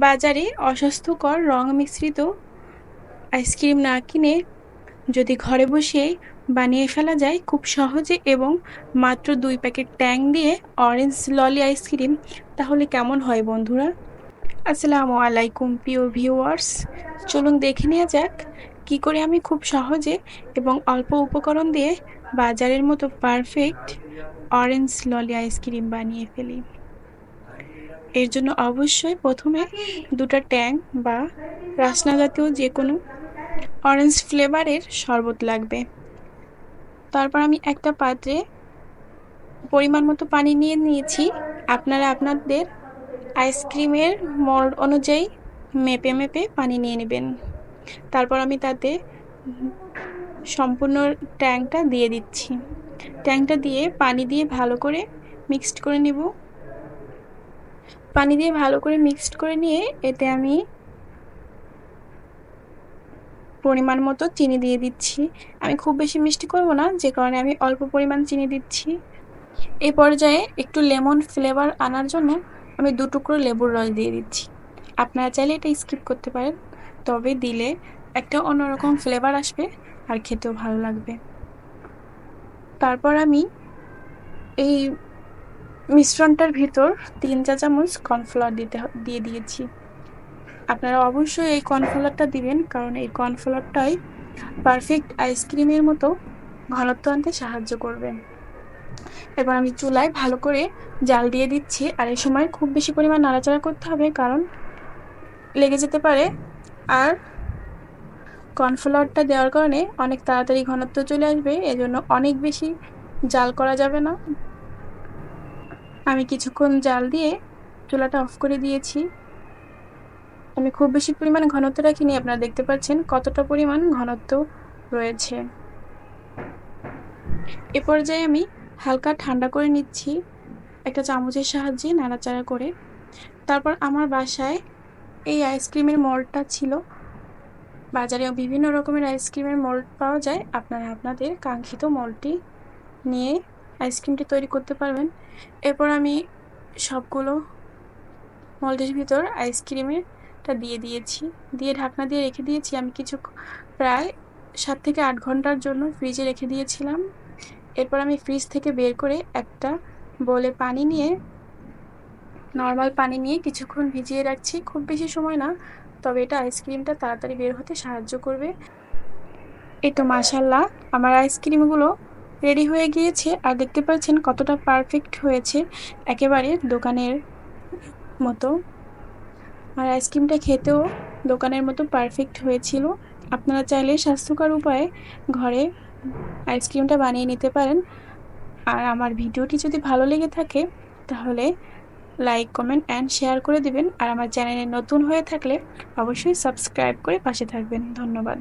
বাজারে অস্বাস্থ্যকর রং মিশ্রিত আইসক্রিম না কিনে যদি ঘরে বসে বানিয়ে ফেলা যায় খুব সহজে এবং মাত্র ২ প্যাকেট ট্যাং দিয়ে অরেঞ্জ ললি আইসক্রিম, তাহলে কেমন হয় বন্ধুরা? আসসালামু আলাইকুম প্রিয় ভিউয়ার্স, চলুন দেখে নেওয়া যাক কি করে আমি খুব সহজে এবং অল্প উপকরণ দিয়ে বাজারের মতো পারফেক্ট অরেঞ্জ ললি আইসক্রিম বানিয়ে ফেলি। এর জন্য অবশ্যই প্রথমে ২টা ট্যাং বা রাসনা জাতীয় যে কোনো অরেঞ্জ ফ্লেভারের শরবত লাগবে। তারপর আমি একটা পাত্রে পরিমাণ মতো পানি নিয়ে নিয়েছি। আপনারা আপনাদের আইসক্রিমের মোল্ড অনুযায়ী মেপে মেপে পানি নিয়ে নেবেন। তারপর আমি তাতে সম্পূর্ণ ট্যাংকটা দিয়ে দিচ্ছি। ট্যাংকটা দিয়ে পানি দিয়ে ভালো করে মিক্সড করে নেব। পানি দিয়ে ভালো করে মিক্সড করে নিয়ে এতে আমি পরিমাণ মতো চিনি দিয়ে দিচ্ছি। আমি খুব বেশি মিষ্টি করব না, যে কারণে আমি অল্প পরিমাণ চিনি দিচ্ছি। এই পর্যায়ে একটু লেমন ফ্লেভার আনার জন্য আমি ২ টুকরো লেবুর রস দিয়ে দিচ্ছি। আপনারা চাইলে এটা স্কিপ করতে পারেন, তবে দিলে একটা অন্যরকম ফ্লেভার আসবে আর খেতেও ভালো লাগবে। তারপর আমি এই মিশ্রণটার ভিতর ৩ চা চামচ কর্নফ্লাওয়ার দিয়ে দিয়েছি। আপনারা অবশ্যই এই কর্নফ্লাওয়ারটা দিবেন, কারণ এই কর্নফ্লাওয়ারটাই পারফেক্ট আইসক্রিমের মতো ঘনত্ব আনতে সাহায্য করবে। এবার আমি চুলায় ভালো করে জাল দিয়ে দিচ্ছি, আর এই সময় খুব বেশি পরিমাণ নাড়াচাড়া করতে হবে, কারণ লেগে যেতে পারে। আর কর্নফ্লাওয়ারটা দেওয়ার কারণে অনেক তাড়াতাড়ি ঘনত্ব চলে আসবে, এজন্য অনেক বেশি জাল করা যাবে না। আমি কিছুক্ষণ জাল দিয়ে চুলাটা অফ করে দিয়েছি। আমি খুব বেশি পরিমাণ ঘনত্ব রাখিনি, আপনারা দেখতে পাচ্ছেন কতটা পরিমাণ ঘনত্ব রয়েছে। এ পর্যায়ে আমি হালকা ঠান্ডা করে নিচ্ছি একটা চামচের সাহায্যে নাড়াচাড়া করে। তারপর আমার বাসায় এই আইসক্রিমের মোল্ডটা ছিল। বাজারে বিভিন্ন রকমের আইসক্রিমের মোল্ড পাওয়া যায়, আপনারা আপনাদের কাঙ্ক্ষিত মোল্ডটি নিয়ে আইসক্রিমটি তৈরি করতে পারবেন। এরপর আমি সবগুলো মোল্ডের ভিতর আইসক্রিমেরটা দিয়ে দিয়েছি, দিয়ে ঢাকনা দিয়ে রেখে দিয়েছি। আমি প্রায় ৭ থেকে ৮ ঘন্টার জন্য ফ্রিজে রেখে দিয়েছিলাম। এরপর আমি ফ্রিজ থেকে বের করে একটা বোলে নর্মাল পানি নিয়ে কিছুক্ষণ ভিজিয়ে রাখছি। খুব বেশি সময় না, তবে এটা আইসক্রিমটা তাড়াতাড়ি বের হতে সাহায্য করবে। এই তো মাশাআল্লাহ, আমার আইসক্রিমগুলো রেডি হয়ে গিয়েছে, আর দেখতে পাচ্ছেন কতটা পারফেক্ট হয়েছে, একেবারে দোকানের মতো। আর আইসক্রিমটা খেতেও দোকানের মতো পারফেক্ট হয়েছিল। আপনারা চাইলে স্বাস্থ্যকর উপায়ে ঘরে আইসক্রিমটা বানিয়ে নিতে পারেন। আর আমার ভিডিওটি যদি ভালো লেগে থাকে তাহলে লাইক, কমেন্ট অ্যান্ড শেয়ার করে দিবেন। আর আমার চ্যানেলে নতুন হয়ে থাকলে অবশ্যই সাবস্ক্রাইব করে পাশে থাকবেন। ধন্যবাদ।